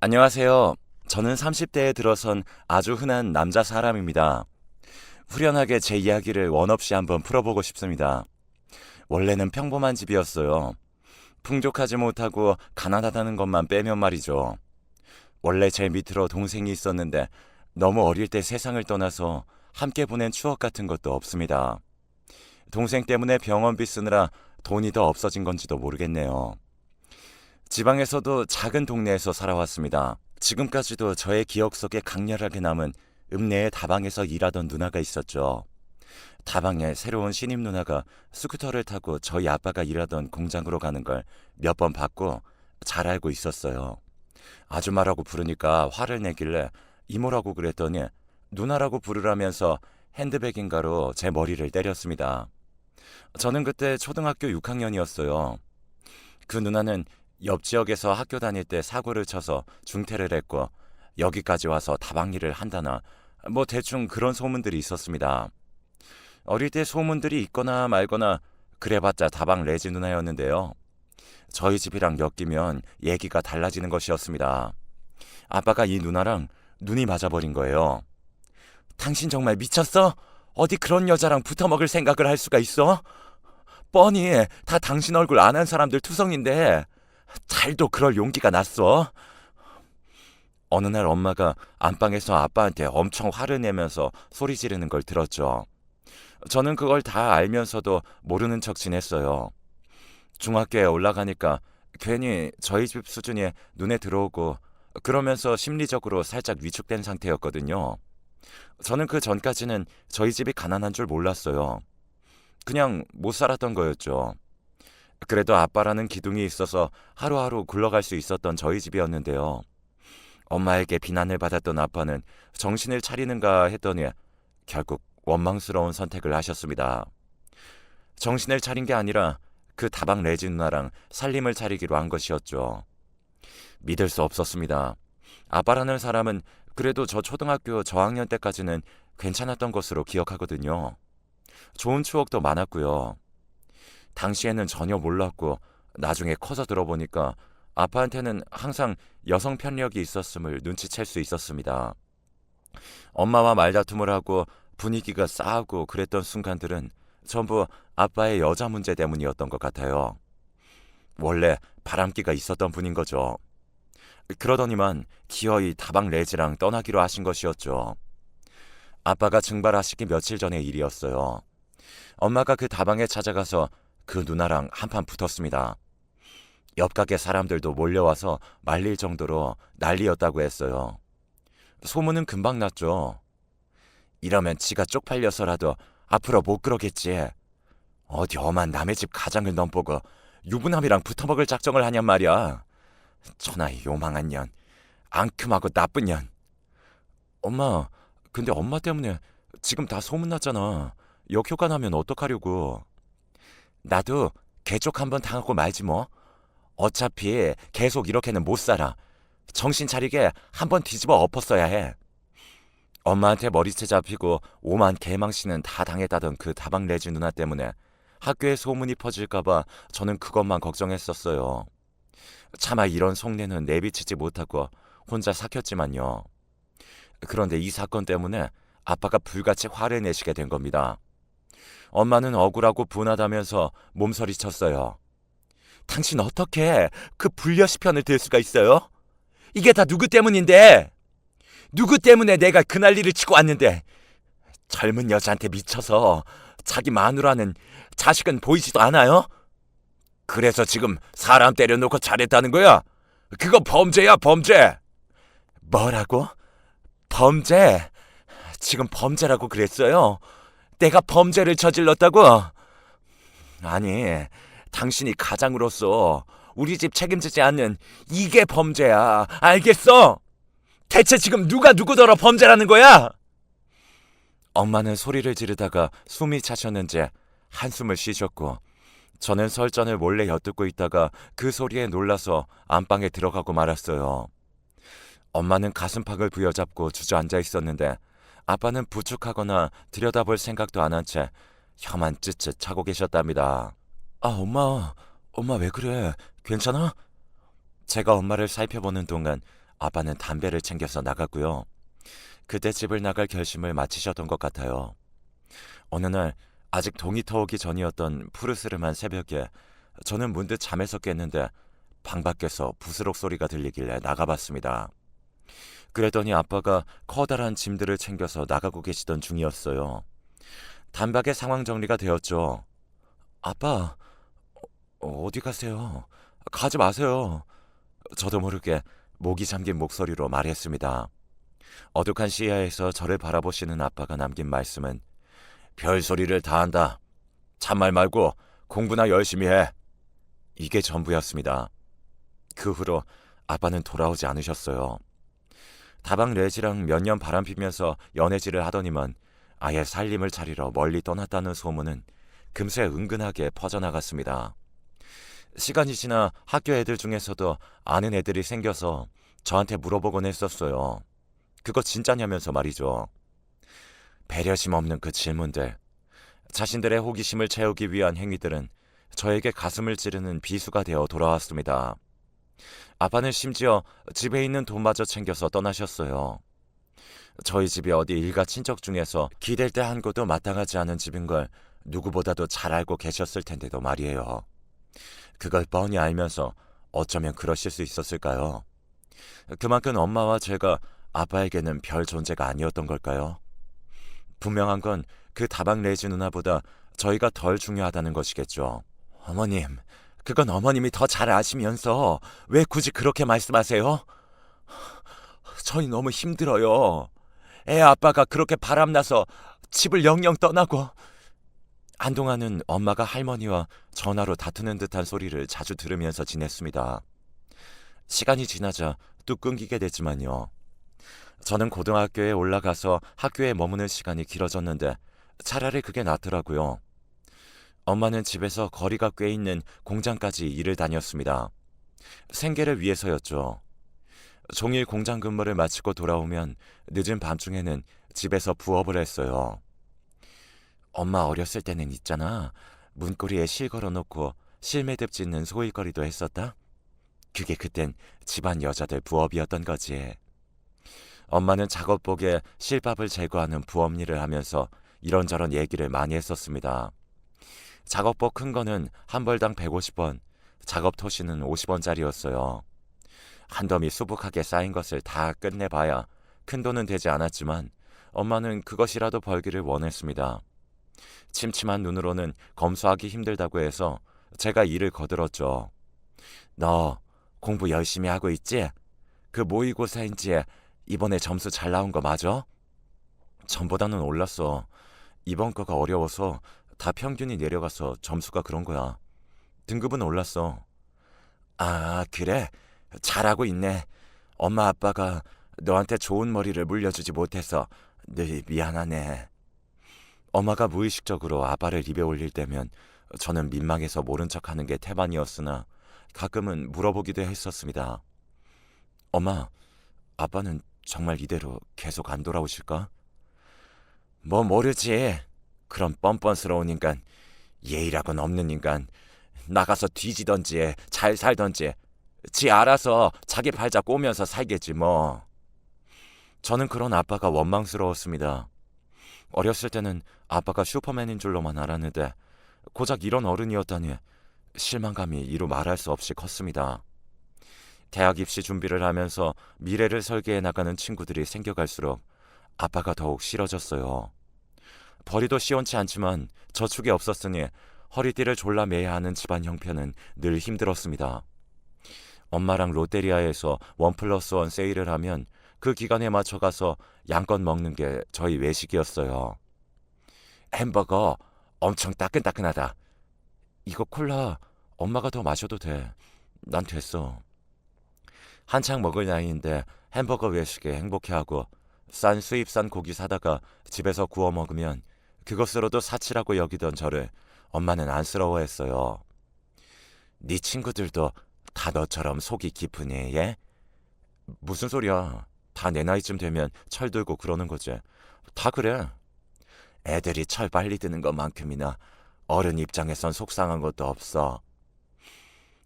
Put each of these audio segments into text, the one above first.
안녕하세요. 저는 30대에 들어선 아주 흔한 남자 사람입니다. 후련하게 제 이야기를 원 없이 한번 풀어보고 싶습니다. 원래는 평범한 집이었어요. 풍족하지 못하고 가난하다는 것만 빼면 말이죠. 원래 제 밑으로 동생이 있었는데 너무 어릴 때 세상을 떠나서 함께 보낸 추억 같은 것도 없습니다. 동생 때문에 병원비 쓰느라 돈이 더 없어진 건지도 모르겠네요. 지방에서도 작은 동네에서 살아왔습니다. 지금까지도 저의 기억 속에 강렬하게 남은 읍내의 다방에서 일하던 누나가 있었죠. 다방에 새로운 신입 누나가 스쿠터를 타고 저희 아빠가 일하던 공장으로 가는 걸 몇 번 봤고 잘 알고 있었어요. 아줌마라고 부르니까 화를 내길래 이모라고 그랬더니 누나라고 부르라면서 핸드백인가로 제 머리를 때렸습니다. 저는 그때 초등학교 6학년이었어요. 그 누나는 옆 지역에서 학교 다닐 때 사고를 쳐서 중퇴를 했고 여기까지 와서 다방 일을 한다나 뭐 대충 그런 소문들이 있었습니다. 어릴 때 소문들이 있거나 말거나 그래봤자 다방 레지 누나였는데요. 저희 집이랑 엮이면 얘기가 달라지는 것이었습니다. 아빠가 이 누나랑 눈이 맞아버린 거예요. 당신 정말 미쳤어? 어디 그런 여자랑 붙어먹을 생각을 할 수가 있어? 뻔히 다 당신 얼굴 안 한 사람들 투성인데 잘도 그럴 용기가 났어. 어느 날 엄마가 안방에서 아빠한테 엄청 화를 내면서 소리 지르는 걸 들었죠. 저는 그걸 다 알면서도 모르는 척 지냈어요. 중학교에 올라가니까 괜히 저희 집 수준이 눈에 들어오고 그러면서 심리적으로 살짝 위축된 상태였거든요. 저는 그 전까지는 저희 집이 가난한 줄 몰랐어요. 그냥 못 살았던 거였죠. 그래도 아빠라는 기둥이 있어서 하루하루 굴러갈 수 있었던 저희 집이었는데요. 엄마에게 비난을 받았던 아빠는 정신을 차리는가 했더니 결국 원망스러운 선택을 하셨습니다. 정신을 차린 게 아니라 그 다방 레지 누나랑 살림을 차리기로 한 것이었죠. 믿을 수 없었습니다. 아빠라는 사람은 그래도 저 초등학교 저학년 때까지는 괜찮았던 것으로 기억하거든요. 좋은 추억도 많았고요. 당시에는 전혀 몰랐고 나중에 커서 들어보니까 아빠한테는 항상 여성 편력이 있었음을 눈치챌 수 있었습니다. 엄마와 말다툼을 하고 분위기가 싸하고 그랬던 순간들은 전부 아빠의 여자 문제 때문이었던 것 같아요. 원래 바람기가 있었던 분인 거죠. 그러더니만 기어이 다방 레지랑 떠나기로 하신 것이었죠. 아빠가 증발하시기 며칠 전의 일이었어요. 엄마가 그 다방에 찾아가서 그 누나랑 한판 붙었습니다. 옆 가게 사람들도 몰려와서 말릴 정도로 난리였다고 했어요. 소문은 금방 났죠. 이러면 지가 쪽팔려서라도 앞으로 못 그러겠지. 어디 엄한 남의 집 가장을 넘보고 유부남이랑 붙어먹을 작정을 하냔 말이야. 천하의 요망한 년, 앙큼하고 나쁜 년. 엄마, 근데 엄마 때문에 지금 다 소문났잖아. 역효과 나면 어떡하려고. 나도 개쪽 한번 당하고 말지 뭐. 어차피 계속 이렇게는 못 살아. 정신 차리게 한번 뒤집어 엎었어야 해. 엄마한테 머리채 잡히고 오만 개망신은 다 당했다던 그 다방 레지 누나 때문에 학교에 소문이 퍼질까봐 저는 그것만 걱정했었어요. 차마 이런 속내는 내비치지 못하고 혼자 삭혔지만요. 그런데 이 사건 때문에 아빠가 불같이 화를 내시게 된 겁니다. 엄마는 억울하고 분하다면서 몸서리쳤어요. 당신 어떻게 그 불려시 편을 들 수가 있어요? 이게 다 누구 때문인데? 누구 때문에 내가 그 난리를 치고 왔는데? 젊은 여자한테 미쳐서 자기 마누라는 자식은 보이지도 않아요? 그래서 지금 사람 때려놓고 잘했다는 거야? 그거 범죄야, 범죄! 뭐라고? 범죄? 지금 범죄라고 그랬어요? 내가 범죄를 저질렀다고? 아니, 당신이 가장으로서 우리 집 책임지지 않는 이게 범죄야. 알겠어? 대체 지금 누가 누구더러 범죄라는 거야? 엄마는 소리를 지르다가 숨이 차셨는지 한숨을 쉬셨고 저는 설전을 몰래 엿듣고 있다가 그 소리에 놀라서 안방에 들어가고 말았어요. 엄마는 가슴팍을 부여잡고 주저앉아 있었는데 아빠는 부축하거나 들여다볼 생각도 안 한 채 혀만 쯧쯧 차고 계셨답니다. 아, 엄마 왜 그래? 괜찮아? 제가 엄마를 살펴보는 동안 아빠는 담배를 챙겨서 나갔고요. 그때 집을 나갈 결심을 마치셨던 것 같아요. 어느 날 아직 동이 터오기 전이었던 푸르스름한 새벽에 저는 문득 잠에서 깼는데 방 밖에서 부스럭 소리가 들리길래 나가봤습니다. 그랬더니 아빠가 커다란 짐들을 챙겨서 나가고 계시던 중이었어요. 단박에 상황 정리가 되었죠. 아빠, 어디 가세요? 가지 마세요. 저도 모르게 목이 잠긴 목소리로 말했습니다. 어둑한 시야에서 저를 바라보시는 아빠가 남긴 말씀은 별소리를 다 한다. 잔말 말고 공부나 열심히 해. 이게 전부였습니다. 그 후로 아빠는 돌아오지 않으셨어요. 다방 레지랑 몇 년 바람피면서 연애질을 하더니만 아예 살림을 차리러 멀리 떠났다는 소문은 금세 은근하게 퍼져나갔습니다. 시간이 지나 학교 애들 중에서도 아는 애들이 생겨서 저한테 물어보곤 했었어요. 그거 진짜냐면서 말이죠. 배려심 없는 그 질문들, 자신들의 호기심을 채우기 위한 행위들은 저에게 가슴을 찌르는 비수가 되어 돌아왔습니다. 아빠는 심지어 집에 있는 돈마저 챙겨서 떠나셨어요. 저희 집이 어디 일가 친척 중에서 기댈 데 한 곳도 마땅하지 않은 집인 걸 누구보다도 잘 알고 계셨을 텐데도 말이에요. 그걸 뻔히 알면서 어쩌면 그러실 수 있었을까요? 그만큼 엄마와 제가 아빠에게는 별 존재가 아니었던 걸까요? 분명한 건 그 다방 레지 누나보다 저희가 덜 중요하다는 것이겠죠. 어머님, 그건 어머님이 더 잘 아시면서 왜 굳이 그렇게 말씀하세요? 저희 너무 힘들어요. 애 아빠가 그렇게 바람나서 집을 영영 떠나고. 한동안은 엄마가 할머니와 전화로 다투는 듯한 소리를 자주 들으면서 지냈습니다. 시간이 지나자 뚝 끊기게 됐지만요. 저는 고등학교에 올라가서 학교에 머무는 시간이 길어졌는데 차라리 그게 낫더라고요. 엄마는 집에서 거리가 꽤 있는 공장까지 일을 다녔습니다. 생계를 위해서였죠. 종일 공장 근무를 마치고 돌아오면 늦은 밤중에는 집에서 부업을 했어요. 엄마 어렸을 때는 있잖아. 문고리에 실 걸어놓고 실매듭 짓는 소일거리도 했었다. 그게 그땐 집안 여자들 부업이었던 거지. 엄마는 작업복에 실밥을 제거하는 부업 일을 하면서 이런저런 얘기를 많이 했었습니다. 작업복 큰 거는 한 벌당 150원, 작업 토시는 50원짜리였어요. 한 더미 수북하게 쌓인 것을 다 끝내봐야 큰 돈은 되지 않았지만 엄마는 그것이라도 벌기를 원했습니다. 침침한 눈으로는 검소하기 힘들다고 해서 제가 일을 거들었죠. 너 공부 열심히 하고 있지? 그 모의고사인지에 이번에 점수 잘 나온 거 맞아? 전보다는 올랐어. 이번 거가 어려워서 다 평균이 내려가서 점수가 그런 거야. 등급은 올랐어. 아, 그래? 잘하고 있네. 엄마 아빠가 너한테 좋은 머리를 물려주지 못해서 늘 미안하네. 엄마가 무의식적으로 아빠를 입에 올릴 때면 저는 민망해서 모른 척하는 게 태반이었으나 가끔은 물어보기도 했었습니다. 엄마, 아빠는 정말 이대로 계속 안 돌아오실까? 뭐 모르지. 그런 뻔뻔스러운 인간, 예의라고는 없는 인간, 나가서 뒤지던지 잘 살던지 지 알아서 자기 발자 꼬면서 살겠지 뭐. 저는 그런 아빠가 원망스러웠습니다. 어렸을 때는 아빠가 슈퍼맨인 줄로만 알았는데 고작 이런 어른이었다니 실망감이 이루 말할 수 없이 컸습니다. 대학 입시 준비를 하면서 미래를 설계해 나가는 친구들이 생겨갈수록 아빠가 더욱 싫어졌어요. 벌이도 시원치 않지만 저축이 없었으니 허리띠를 졸라 매야 하는 집안 형편은 늘 힘들었습니다. 엄마랑 롯데리아에서 1+1 세일을 하면 그 기간에 맞춰 가서 양껏 먹는 게 저희 외식이었어요. 햄버거 엄청 따끈따끈하다. 이거 콜라 엄마가 더 마셔도 돼. 난 됐어. 한창 먹을 나이인데 햄버거 외식에 행복해하고 싼 수입산 고기 사다가 집에서 구워 먹으면 그것으로도 사치라고 여기던 저를 엄마는 안쓰러워했어요. 네 친구들도 다 너처럼 속이 깊으니 예? 무슨 소리야. 다 내 나이쯤 되면 철들고 그러는 거지. 다 그래. 애들이 철 빨리 드는 것만큼이나 어른 입장에선 속상한 것도 없어.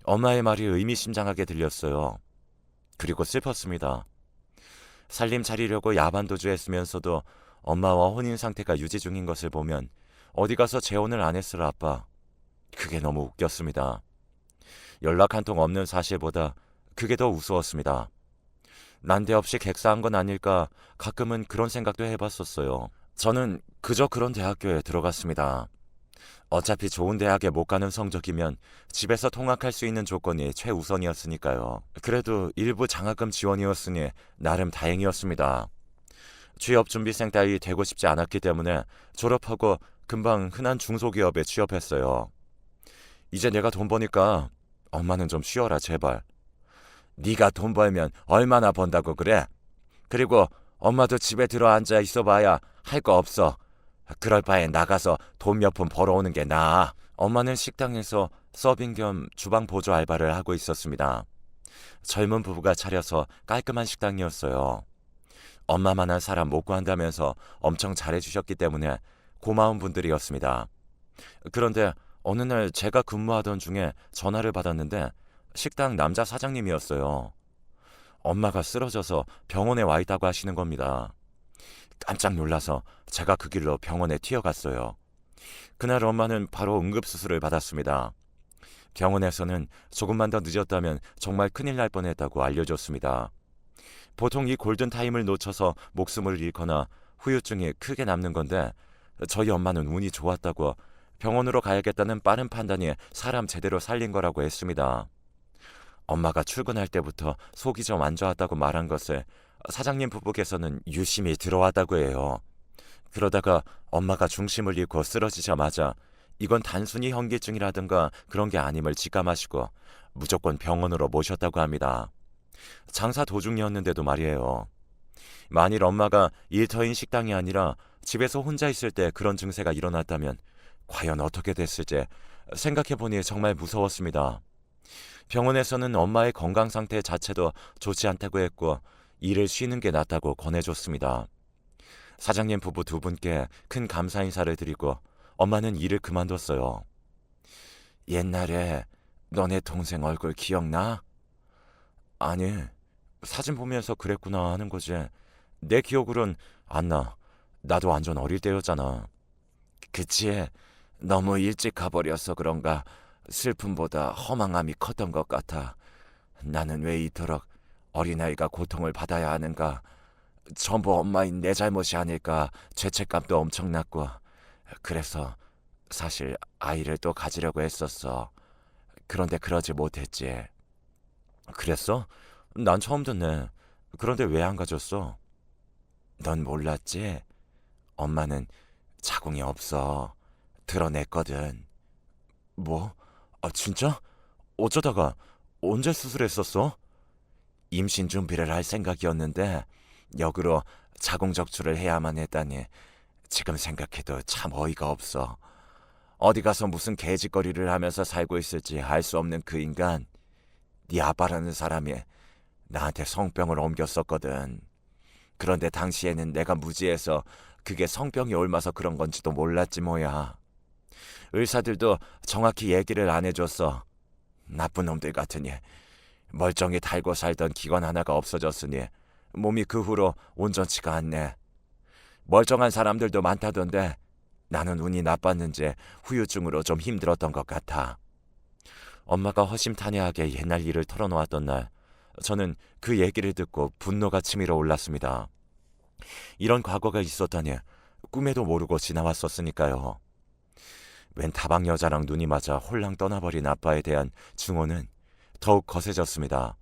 엄마의 말이 의미심장하게 들렸어요. 그리고 슬펐습니다. 살림 차리려고 야반도주했으면서도 엄마와 혼인 상태가 유지 중인 것을 보면 어디 가서 재혼을 안 했을 아빠. 그게 너무 웃겼습니다. 연락 한 통 없는 사실보다 그게 더 우스웠습니다. 난데없이 객사한 건 아닐까 가끔은 그런 생각도 해봤었어요. 저는 그저 그런 대학교에 들어갔습니다. 어차피 좋은 대학에 못 가는 성적이면 집에서 통학할 수 있는 조건이 최우선이었으니까요. 그래도 일부 장학금 지원이었으니 나름 다행이었습니다. 취업준비생 따위 되고 싶지 않았기 때문에 졸업하고 금방 흔한 중소기업에 취업했어요. 이제 내가 돈 버니까 엄마는 좀 쉬어라 제발. 네가 돈 벌면 얼마나 번다고 그래? 그리고 엄마도 집에 들어 앉아 있어봐야 할 거 없어. 그럴 바에 나가서 돈 몇 푼 벌어오는 게 나아. 엄마는 식당에서 서빙 겸 주방 보조 알바를 하고 있었습니다. 젊은 부부가 차려서 깔끔한 식당이었어요. 엄마만한 사람 못 구한다면서 엄청 잘해주셨기 때문에 고마운 분들이었습니다. 그런데 어느 날 제가 근무하던 중에 전화를 받았는데 식당 남자 사장님이었어요. 엄마가 쓰러져서 병원에 와 있다고 하시는 겁니다. 깜짝 놀라서 제가 그 길로 병원에 튀어갔어요. 그날 엄마는 바로 응급수술을 받았습니다. 병원에서는 조금만 더 늦었다면 정말 큰일 날 뻔했다고 알려줬습니다. 보통 이 골든타임을 놓쳐서 목숨을 잃거나 후유증이 크게 남는 건데 저희 엄마는 운이 좋았다고 병원으로 가야겠다는 빠른 판단이 사람 제대로 살린 거라고 했습니다. 엄마가 출근할 때부터 속이 좀 안 좋았다고 말한 것을 사장님 부부께서는 유심히 들어왔다고 해요. 그러다가 엄마가 중심을 잃고 쓰러지자마자 이건 단순히 현기증이라든가 그런 게 아님을 직감하시고 무조건 병원으로 모셨다고 합니다. 장사 도중이었는데도 말이에요. 만일 엄마가 일터인 식당이 아니라 집에서 혼자 있을 때 그런 증세가 일어났다면 과연 어떻게 됐을지 생각해보니 정말 무서웠습니다. 병원에서는 엄마의 건강 상태 자체도 좋지 않다고 했고 일을 쉬는 게 낫다고 권해줬습니다. 사장님 부부 두 분께 큰 감사 인사를 드리고 엄마는 일을 그만뒀어요. 옛날에 너네 동생 얼굴 기억나? 아니, 사진 보면서 그랬구나 하는 거지. 내 기억으론 안 나. 나도 완전 어릴 때였잖아. 그치? 너무 일찍 가버려서 그런가 슬픔보다 허망함이 컸던 것 같아. 나는 왜 이토록 어린아이가 고통을 받아야 하는가. 전부 엄마인 내 잘못이 아닐까 죄책감도 엄청났고 그래서 사실 아이를 또 가지려고 했었어. 그런데 그러지 못했지. 그랬어? 난 처음 듣네. 그런데 왜 안 가졌어? 넌 몰랐지? 엄마는 자궁이 없어. 드러냈거든. 뭐? 아 진짜? 어쩌다가 언제 수술했었어? 임신 준비를 할 생각이었는데 역으로 자궁 적출을 해야만 했다니 지금 생각해도 참 어이가 없어. 어디 가서 무슨 개짓거리를 하면서 살고 있을지 알 수 없는 그 인간, 네 아빠라는 사람이 나한테 성병을 옮겼었거든. 그런데 당시에는 내가 무지해서 그게 성병이 옮아서 그런 건지도 몰랐지 뭐야. 의사들도 정확히 얘기를 안 해줬어. 나쁜 놈들 같으니. 멀쩡히 달고 살던 기관 하나가 없어졌으니 몸이 그 후로 온전치가 않네. 멀쩡한 사람들도 많다던데 나는 운이 나빴는지 후유증으로 좀 힘들었던 것 같아. 엄마가 허심탄회하게 옛날 일을 털어놓았던 날 저는 그 얘기를 듣고 분노가 치밀어 올랐습니다. 이런 과거가 있었다니 꿈에도 모르고 지나왔었으니까요. 웬 다방 여자랑 눈이 맞아 홀랑 떠나버린 아빠에 대한 증오는 더욱 거세졌습니다.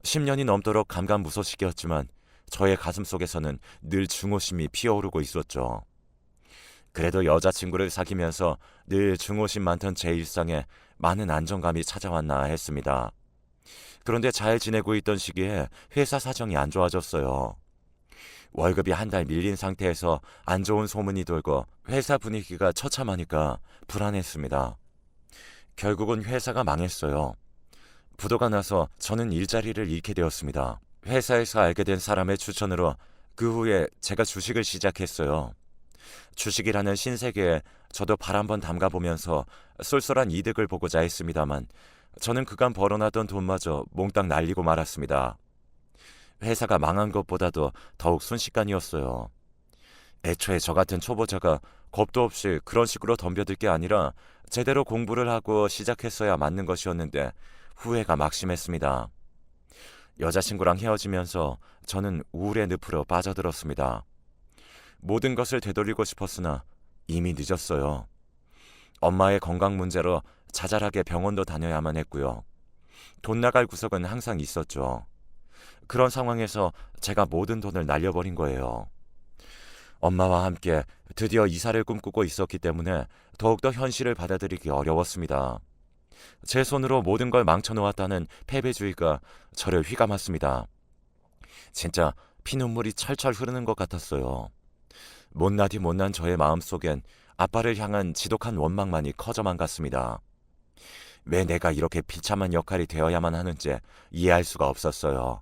10년이 넘도록 감감무소식이었지만 저의 가슴속에서는 늘 증오심이 피어오르고 있었죠. 그래도 여자친구를 사귀면서 늘 증오심 많던 제 일상에 많은 안정감이 찾아왔나 했습니다. 그런데 잘 지내고 있던 시기에 회사 사정이 안 좋아졌어요. 월급이 한 달 밀린 상태에서 안 좋은 소문이 돌고 회사 분위기가 처참하니까 불안했습니다. 결국은 회사가 망했어요. 부도가 나서 저는 일자리를 잃게 되었습니다. 회사에서 알게 된 사람의 추천으로 그 후에 제가 주식을 시작했어요. 주식이라는 신세계에 저도 발 한번 담가보면서 쏠쏠한 이득을 보고자 했습니다만 저는 그간 벌어놨던 돈마저 몽땅 날리고 말았습니다. 회사가 망한 것보다도 더욱 순식간이었어요. 애초에 저 같은 초보자가 겁도 없이 그런 식으로 덤벼들 게 아니라 제대로 공부를 하고 시작했어야 맞는 것이었는데 후회가 막심했습니다. 여자친구랑 헤어지면서 저는 우울의 늪으로 빠져들었습니다. 모든 것을 되돌리고 싶었으나 이미 늦었어요. 엄마의 건강 문제로 자잘하게 병원도 다녀야만 했고요. 돈 나갈 구석은 항상 있었죠. 그런 상황에서 제가 모든 돈을 날려버린 거예요. 엄마와 함께 드디어 이사를 꿈꾸고 있었기 때문에 더욱더 현실을 받아들이기 어려웠습니다. 제 손으로 모든 걸 망쳐놓았다는 패배주의가 저를 휘감았습니다. 진짜 피눈물이 철철 흐르는 것 같았어요. 못나디 못난 저의 마음속엔 아빠를 향한 지독한 원망만이 커져만 갔습니다. 왜 내가 이렇게 비참한 역할이 되어야만 하는지 이해할 수가 없었어요.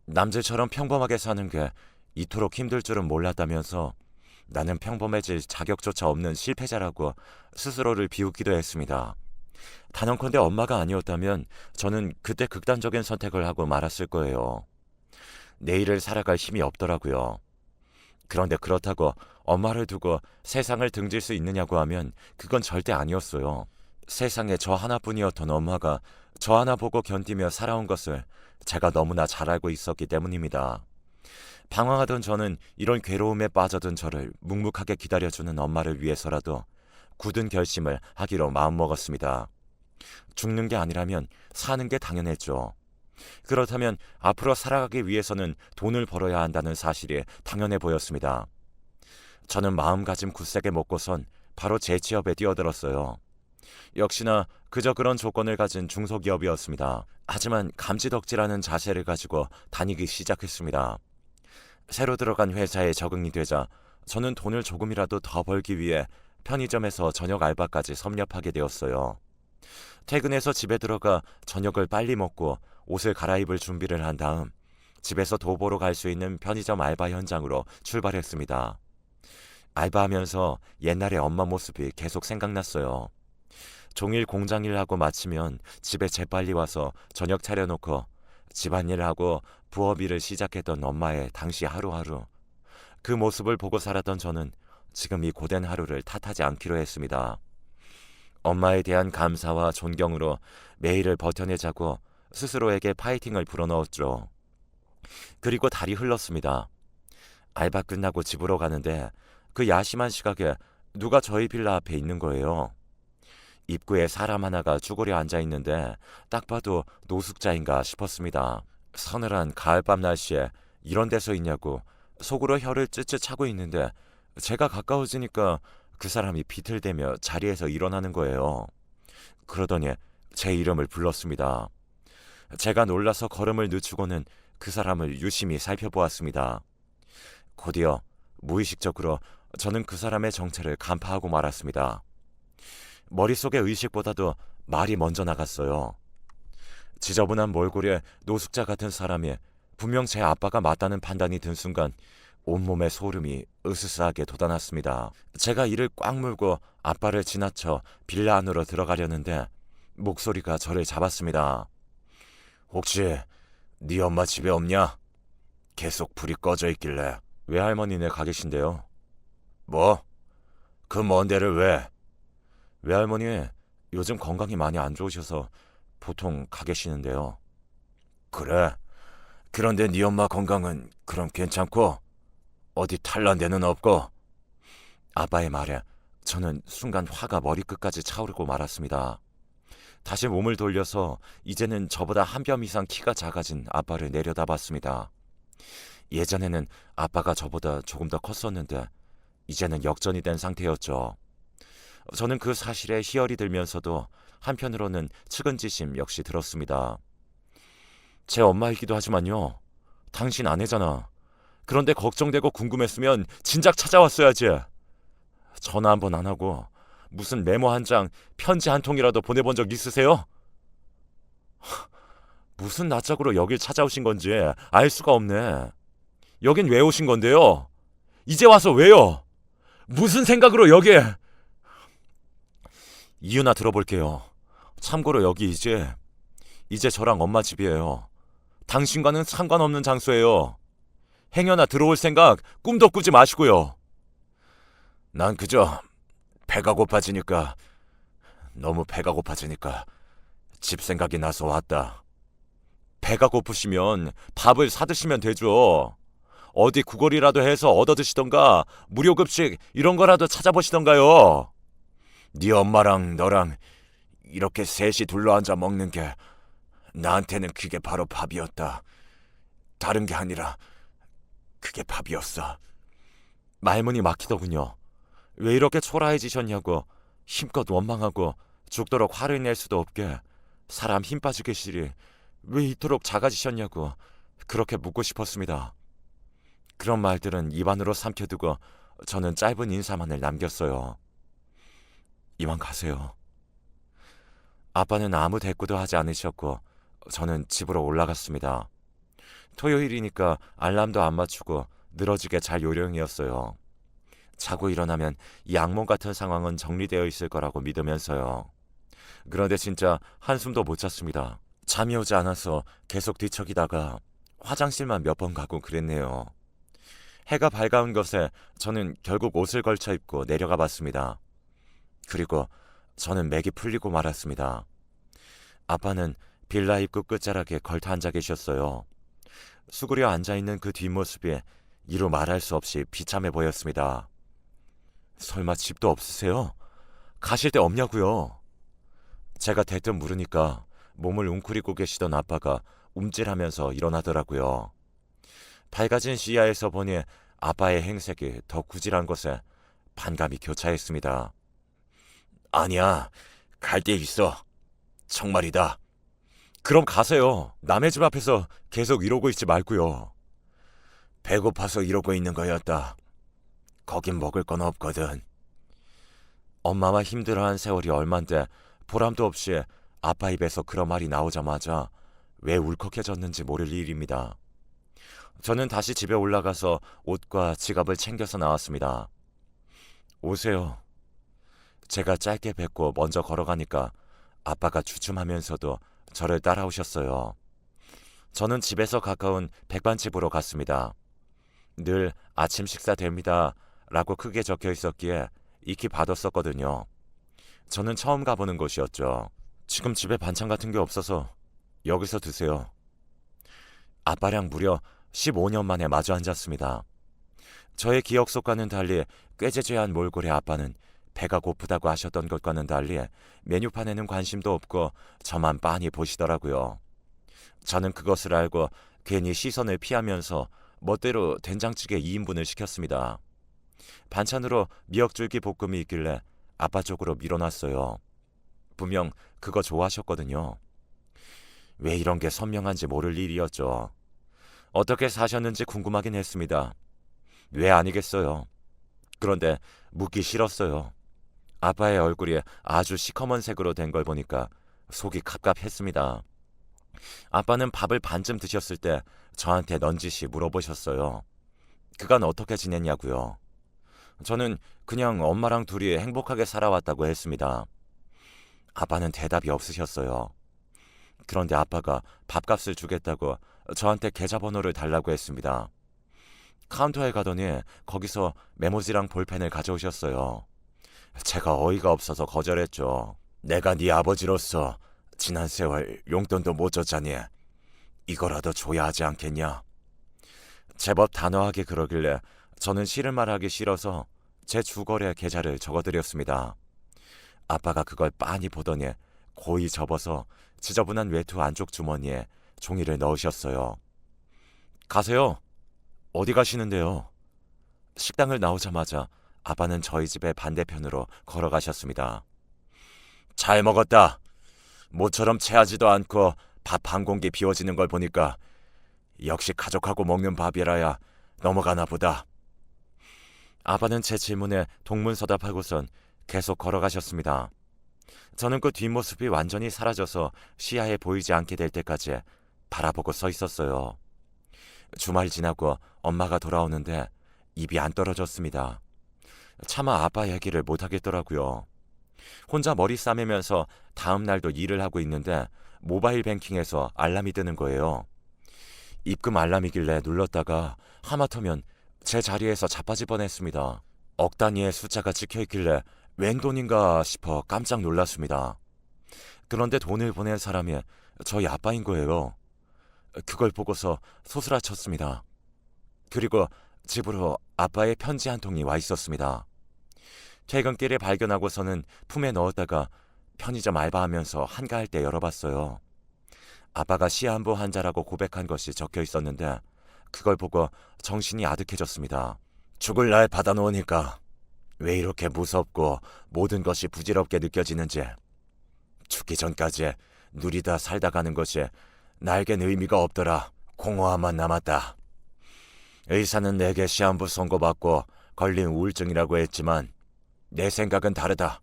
남들처럼 평범하게 사는 게 이토록 힘들 줄은 몰랐다면서 나는 평범해질 자격조차 없는 실패자라고 스스로를 비웃기도 했습니다. 단언컨대 엄마가 아니었다면 저는 그때 극단적인 선택을 하고 말았을 거예요. 내일을 살아갈 힘이 없더라고요. 그런데 그렇다고 엄마를 두고 세상을 등질 수 있느냐고 하면 그건 절대 아니었어요. 세상에 저 하나뿐이었던 엄마가 저 하나 보고 견디며 살아온 것을 제가 너무나 잘 알고 있었기 때문입니다. 방황하던 저는 이런 괴로움에 빠져든 저를 묵묵하게 기다려주는 엄마를 위해서라도 굳은 결심을 하기로 마음먹었습니다. 죽는 게 아니라면 사는 게 당연했죠. 그렇다면 앞으로 살아가기 위해서는 돈을 벌어야 한다는 사실이 당연해 보였습니다. 저는 마음가짐 굳세게 먹고선 바로 재취업에 뛰어들었어요. 역시나 그저 그런 조건을 가진 중소기업이었습니다. 하지만 감지덕지라는 자세를 가지고 다니기 시작했습니다. 새로 들어간 회사에 적응이 되자 저는 돈을 조금이라도 더 벌기 위해 편의점에서 저녁 알바까지 섭렵하게 되었어요. 퇴근해서 집에 들어가 저녁을 빨리 먹고 옷을 갈아입을 준비를 한 다음 집에서 도보로 갈 수 있는 편의점 알바 현장으로 출발했습니다. 알바하면서 옛날의 엄마 모습이 계속 생각났어요. 종일 공장일 하고 마치면 집에 재빨리 와서 저녁 차려놓고 집안일 하고 부업일을 시작했던 엄마의 당시 하루하루. 그 모습을 보고 살았던 저는 지금 이 고된 하루를 탓하지 않기로 했습니다. 엄마에 대한 감사와 존경으로 매일을 버텨내자고 스스로에게 파이팅을 불어넣었죠. 그리고 달이 흘렀습니다. 알바 끝나고 집으로 가는데 그 야심한 시각에 누가 저희 빌라 앞에 있는 거예요. 입구에 사람 하나가 쭈그려 앉아있는데 딱 봐도 노숙자인가 싶었습니다. 서늘한 가을밤 날씨에 이런 데서 있냐고 속으로 혀를 쯧쯧 차고 있는데 제가 가까워지니까 그 사람이 비틀대며 자리에서 일어나는 거예요. 그러더니 제 이름을 불렀습니다. 제가 놀라서 걸음을 늦추고는 그 사람을 유심히 살펴보았습니다. 곧이어 무의식적으로 저는 그 사람의 정체를 간파하고 말았습니다. 머릿속의 의식보다도 말이 먼저 나갔어요. 지저분한 몰골에 노숙자 같은 사람이 분명 제 아빠가 맞다는 판단이 든 순간 온몸에 소름이 으스스하게 돋아났습니다. 제가 이를 꽉 물고 아빠를 지나쳐 빌라 안으로 들어가려는데 목소리가 저를 잡았습니다. 혹시 네 엄마 집에 없냐? 계속 불이 꺼져 있길래. 외할머니네 가 계신데요. 뭐? 그 먼 데를 왜? 외할머니 요즘 건강이 많이 안 좋으셔서 보통 가 계시는데요. 그래? 그런데 네 엄마 건강은 그럼 괜찮고? 어디 탈난 데는 없고? 아빠의 말에 저는 순간 화가 머리끝까지 차오르고 말았습니다. 다시 몸을 돌려서 이제는 저보다 한 뼘 이상 키가 작아진 아빠를 내려다봤습니다. 예전에는 아빠가 저보다 조금 더 컸었는데 이제는 역전이 된 상태였죠. 저는 그 사실에 희열이 들면서도 한편으로는 측은지심 역시 들었습니다. 제 엄마이기도 하지만요. 당신 아내잖아. 그런데 걱정되고 궁금했으면 진작 찾아왔어야지. 전화 한 번 안 하고 무슨 메모 한 장, 편지 한 통이라도 보내본 적 있으세요? 무슨 낯짝으로 여길 찾아오신 건지 알 수가 없네. 여긴 왜 오신 건데요? 이제 와서 왜요? 무슨 생각으로 여기에... 이유나 들어볼게요. 참고로 여기 이제 저랑 엄마 집이에요. 당신과는 상관없는 장소예요. 행여나 들어올 생각 꿈도 꾸지 마시고요. 난 그저 배가 고파지니까, 너무 배가 고파지니까 집 생각이 나서 왔다. 배가 고프시면 밥을 사드시면 되죠. 어디 구걸이라도 해서 얻어드시던가 무료급식 이런 거라도 찾아보시던가요. 네 엄마랑 너랑 이렇게 셋이 둘러앉아 먹는 게 나한테는 그게 바로 밥이었다. 다른 게 아니라 그게 밥이었어. 말문이 막히더군요. 왜 이렇게 초라해지셨냐고, 힘껏 원망하고 죽도록 화를 낼 수도 없게 사람 힘 빠지게 시리 왜 이토록 작아지셨냐고 그렇게 묻고 싶었습니다. 그런 말들은 입안으로 삼켜두고 저는 짧은 인사만을 남겼어요. 이만 가세요. 아빠는 아무 대꾸도 하지 않으셨고 저는 집으로 올라갔습니다. 토요일이니까 알람도 안 맞추고 늘어지게 잘 요령이었어요. 자고 일어나면 이 악몽 같은 상황은 정리되어 있을 거라고 믿으면서요. 그런데 진짜 한숨도 못 잤습니다. 잠이 오지 않아서 계속 뒤척이다가 화장실만 몇 번 가고 그랬네요. 해가 밝아온 것에 저는 결국 옷을 걸쳐 입고 내려가 봤습니다. 그리고 저는 맥이 풀리고 말았습니다. 아빠는 빌라 입구 끝자락에 걸터 앉아 계셨어요. 수그려 앉아있는 그 뒷모습이 이루 말할 수 없이 비참해 보였습니다. 설마 집도 없으세요? 가실 데 없냐고요? 제가 대뜸 물으니까 몸을 웅크리고 계시던 아빠가 움찔하면서 일어나더라고요. 밝아진 시야에서 보니 아빠의 행색이 더 구질한 것에 반감이 교차했습니다. 아니야, 갈 데 있어. 정말이다. 그럼 가세요. 남의 집 앞에서 계속 이러고 있지 말고요. 배고파서 이러고 있는 거였다. 거긴 먹을 건 없거든. 엄마와 힘들어한 세월이 얼만데 보람도 없이 아빠 입에서 그런 말이 나오자마자 왜 울컥해졌는지 모를 일입니다. 저는 다시 집에 올라가서 옷과 지갑을 챙겨서 나왔습니다. 오세요. 제가 짧게 뱉고 먼저 걸어가니까 아빠가 주춤하면서도 저를 따라오셨어요. 저는 집에서 가까운 백반집으로 갔습니다. 늘 아침 식사 됩니다 라고 크게 적혀 있었기에 익히 받았었거든요. 저는 처음 가보는 곳이었죠. 지금 집에 반찬 같은 게 없어서 여기서 드세요. 아빠랑 무려 15년 만에 마주 앉았습니다. 저의 기억 속과는 달리 꾀죄죄한 몰골의 아빠는 배가 고프다고 하셨던 것과는 달리 메뉴판에는 관심도 없고 저만 빤히 보시더라고요. 저는 그것을 알고 괜히 시선을 피하면서 멋대로 된장찌개 2인분을 시켰습니다. 반찬으로 미역줄기 볶음이 있길래 아빠 쪽으로 밀어놨어요. 분명 그거 좋아하셨거든요. 왜 이런 게 선명한지 모를 일이었죠. 어떻게 사셨는지 궁금하긴 했습니다. 왜 아니겠어요. 그런데 묻기 싫었어요. 아빠의 얼굴이 아주 시커먼 색으로 된 걸 보니까 속이 갑갑했습니다. 아빠는 밥을 반쯤 드셨을 때 저한테 넌지시 물어보셨어요. 그간 어떻게 지냈냐고요. 저는 그냥 엄마랑 둘이 행복하게 살아왔다고 했습니다. 아빠는 대답이 없으셨어요. 그런데 아빠가 밥값을 주겠다고 저한테 계좌번호를 달라고 했습니다. 카운터에 가더니 거기서 메모지랑 볼펜을 가져오셨어요. 제가 어이가 없어서 거절했죠. 내가 네 아버지로서 지난 세월 용돈도 못 줬자니 이거라도 줘야 하지 않겠냐. 제법 단호하게 그러길래 저는 싫은 말하기 싫어서 제 주거래 계좌를 적어드렸습니다. 아빠가 그걸 빤히 보더니 고이 접어서 지저분한 외투 안쪽 주머니에 종이를 넣으셨어요. 가세요. 어디 가시는데요? 식당을 나오자마자 아빠는 저희 집의 반대편으로 걸어가셨습니다. 잘 먹었다. 모처럼 체하지도 않고 밥 한 공기 비워지는 걸 보니까 역시 가족하고 먹는 밥이라야 넘어가나 보다. 아빠는 제 질문에 동문서답하고선 계속 걸어가셨습니다. 저는 그 뒷모습이 완전히 사라져서 시야에 보이지 않게 될 때까지 바라보고 서 있었어요. 주말 지나고 엄마가 돌아오는데 입이 안 떨어졌습니다. 차마 아빠 얘기를 못하겠더라고요. 혼자 머리 싸매면서 다음 날도 일을 하고 있는데 모바일 뱅킹에서 알람이 뜨는 거예요. 입금 알람이길래 눌렀다가 하마터면 제 자리에서 자빠질 뻔했습니다. 억 단위의 숫자가 찍혀있길래 웬 돈인가 싶어 깜짝 놀랐습니다. 그런데 돈을 보낸 사람이 저희 아빠인 거예요. 그걸 보고서 소스라쳤습니다. 그리고 집으로 아빠의 편지 한 통이 와 있었습니다. 퇴근길에 발견하고서는 품에 넣었다가 편의점 알바하면서 한가할 때 열어봤어요. 아빠가 시한부 환자라고 고백한 것이 적혀 있었는데 그걸 보고 정신이 아득해졌습니다. 죽을 날 받아놓으니까 왜 이렇게 무섭고 모든 것이 부질없게 느껴지는지, 죽기 전까지 누리다 살다 가는 것이 나에겐 의미가 없더라. 공허함만 남았다. 의사는 내게 시한부 선고받고 걸린 우울증이라고 했지만 내 생각은 다르다.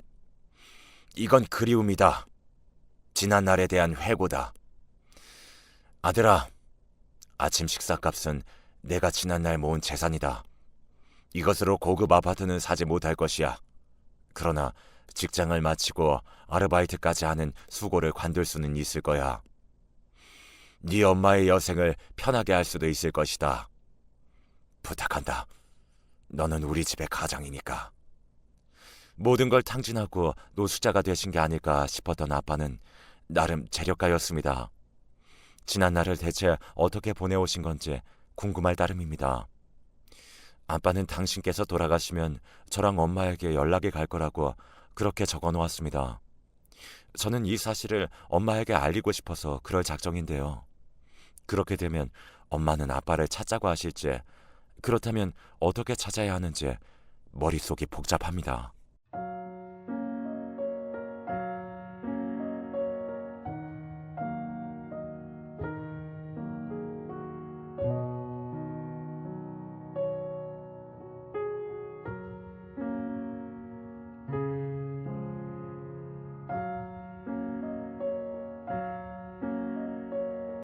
이건 그리움이다. 지난 날에 대한 회고다. 아들아, 아침 식사값은 내가 지난날 모은 재산이다. 이것으로 고급 아파트는 사지 못할 것이야. 그러나 직장을 마치고 아르바이트까지 하는 수고를 관둘 수는 있을 거야. 네 엄마의 여생을 편하게 할 수도 있을 것이다. 부탁한다. 너는 우리 집의 가장이니까. 모든 걸 탕진하고 노숙자가 되신 게 아닐까 싶었던 아빠는 나름 재력가였습니다. 지난 날을 대체 어떻게 보내오신 건지 궁금할 따름입니다. 아빠는 당신께서 돌아가시면 저랑 엄마에게 연락이 갈 거라고 그렇게 적어 놓았습니다. 저는 이 사실을 엄마에게 알리고 싶어서 그럴 작정인데요. 그렇게 되면 엄마는 아빠를 찾자고 하실지, 그렇다면 어떻게 찾아야 하는지 머릿속이 복잡합니다.